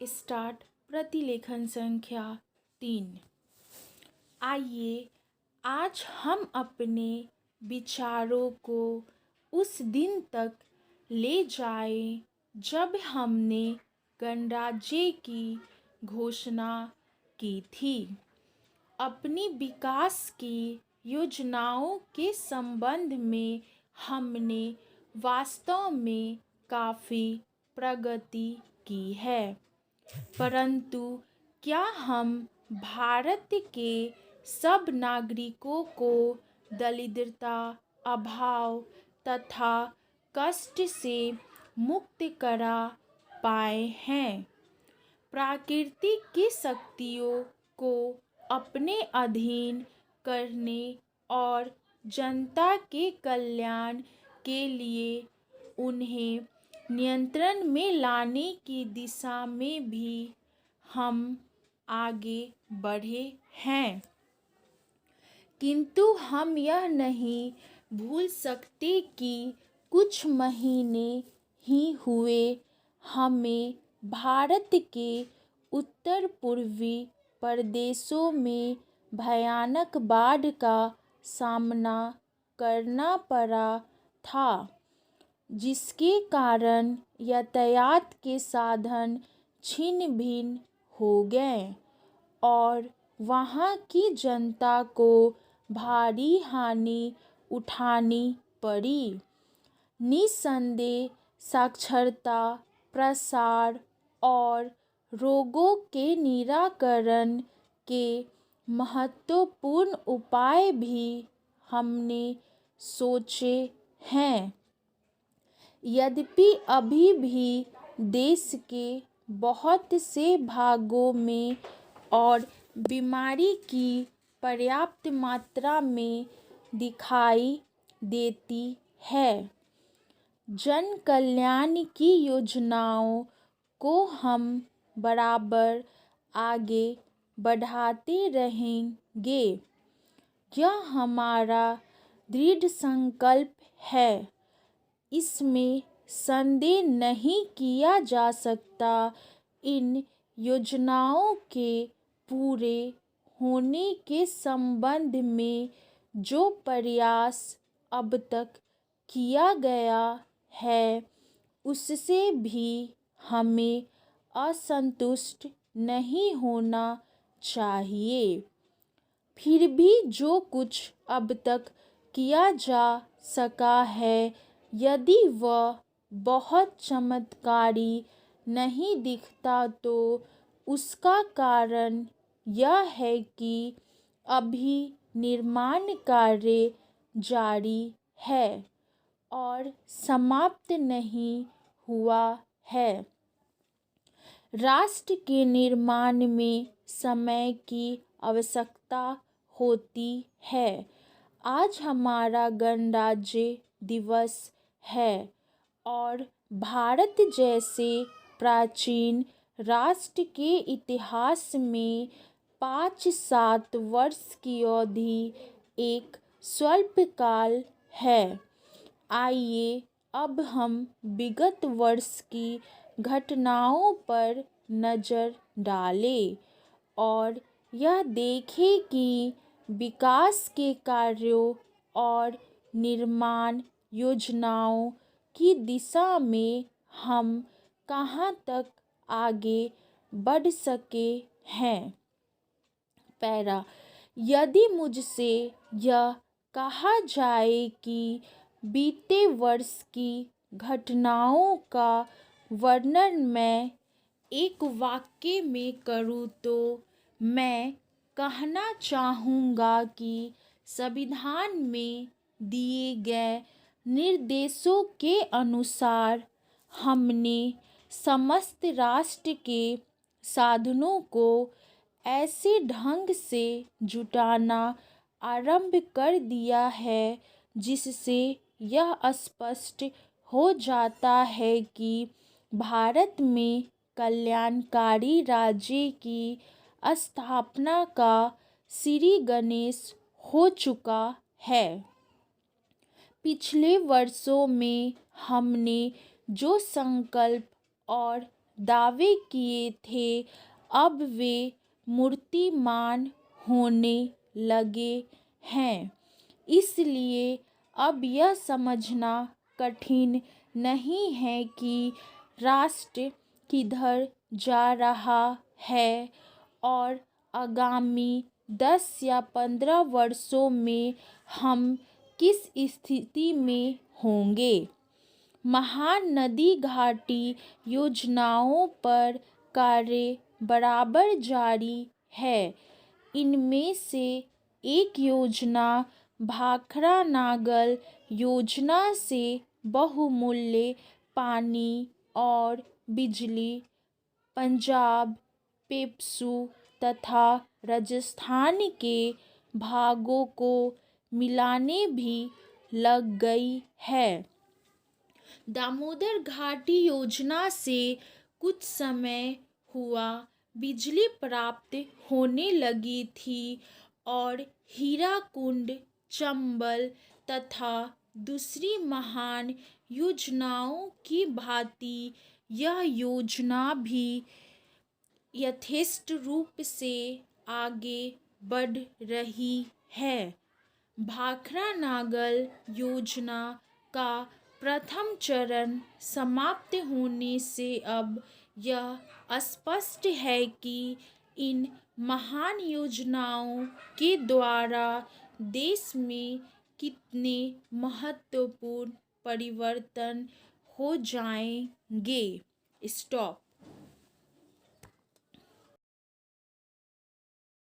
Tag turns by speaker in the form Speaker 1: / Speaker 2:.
Speaker 1: Start. प्रतिलेखन संख्या 3। आइए आज हम अपने विचारों को उस दिन तक ले जाएं जब हमने गणराज्य की घोषणा की थी। अपनी विकास की योजनाओं के संबंध में हमने वास्तव में काफ़ी प्रगति की है, परंतु क्या हम भारत के सब नागरिकों को दरिद्रता, अभाव तथा कष्ट से मुक्त करा पाए हैं? प्रकृति की शक्तियों को अपने अधीन करने और जनता के कल्याण के लिए उन्हें नियंत्रण में लाने की दिशा में भी हम आगे बढ़े हैं। किंतु हम यह नहीं भूल सकते कि कुछ महीने ही हुए हमें भारत के उत्तर पूर्वी प्रदेशों में भयानक बाढ़ का सामना करना पड़ा था, जिसके कारण यातायात के साधन छिन्न भिन्न हो गए और वहाँ की जनता को भारी हानि उठानी पड़ी। निस्संदेह साक्षरता, प्रसार और रोगों के निराकरण के महत्वपूर्ण उपाय भी हमने सोचे हैं। यद्यपि अभी भी देश के बहुत से भागों में और बीमारी की पर्याप्त मात्रा में दिखाई देती है, जन कल्याण की योजनाओं को हम बराबर आगे बढ़ाते रहेंगे। यह हमारा दृढ़ संकल्प है, इसमें संदेह नहीं किया जा सकता। इन योजनाओं के पूरे होने के संबंध में जो प्रयास अब तक किया गया है, उससे भी हमें असंतुष्ट नहीं होना चाहिए। फिर भी जो कुछ अब तक किया जा सका है, यदि वह बहुत चमत्कारी नहीं दिखता, तो उसका कारण यह है कि अभी निर्माण कार्य जारी है और समाप्त नहीं हुआ है। राष्ट्र के निर्माण में समय की आवश्यकता होती है। आज हमारा गणराज्य दिवस है और भारत जैसे प्राचीन राष्ट्र के इतिहास में 5-7 वर्ष की अवधि एक स्वल्पकाल है। आइए अब हम विगत वर्ष की घटनाओं पर नज़र डालें और यह देखें कि विकास के कार्यों और निर्माण योजनाओं की दिशा में हम कहाँ तक आगे बढ़ सके हैं। पैरा, यदि मुझसे यह कहा जाए कि बीते वर्ष की घटनाओं का वर्णन मैं एक वाक्य में करूँ, तो मैं कहना चाहूँगा कि संविधान में दिए गए निर्देशों के अनुसार हमने समस्त राष्ट्र के साधनों को ऐसे ढंग से जुटाना आरंभ कर दिया है जिससे यह स्पष्ट हो जाता है कि भारत में कल्याणकारी राज्य की स्थापना का श्री गणेश हो चुका है। पिछले वर्षों में हमने जो संकल्प और दावे किए थे अब वे मूर्तिमान होने लगे हैं। इसलिए अब यह समझना कठिन नहीं है कि राष्ट्र किधर जा रहा है और आगामी 10 या 15 वर्षों में हम किस स्थिति में होंगे। महानदी घाटी योजनाओं पर कार्य बराबर जारी है। इनमें से एक योजना भाखड़ा नागल योजना से बहुमूल्य पानी और बिजली पंजाब, पेप्सू तथा राजस्थान के भागों को मिलाने भी लग गई है। दामोदर घाटी योजना से कुछ समय हुआ बिजली प्राप्त होने लगी थी और हीराकुंड, चंबल तथा दूसरी महान योजनाओं की भांति यह योजना भी यथेष्ट रूप से आगे बढ़ रही है। भाखड़ा नागल योजना का प्रथम चरण समाप्त होने से अब यह स्पष्ट है कि इन महान योजनाओं के द्वारा देश में कितने महत्वपूर्ण परिवर्तन हो जाएंगे। स्टॉप।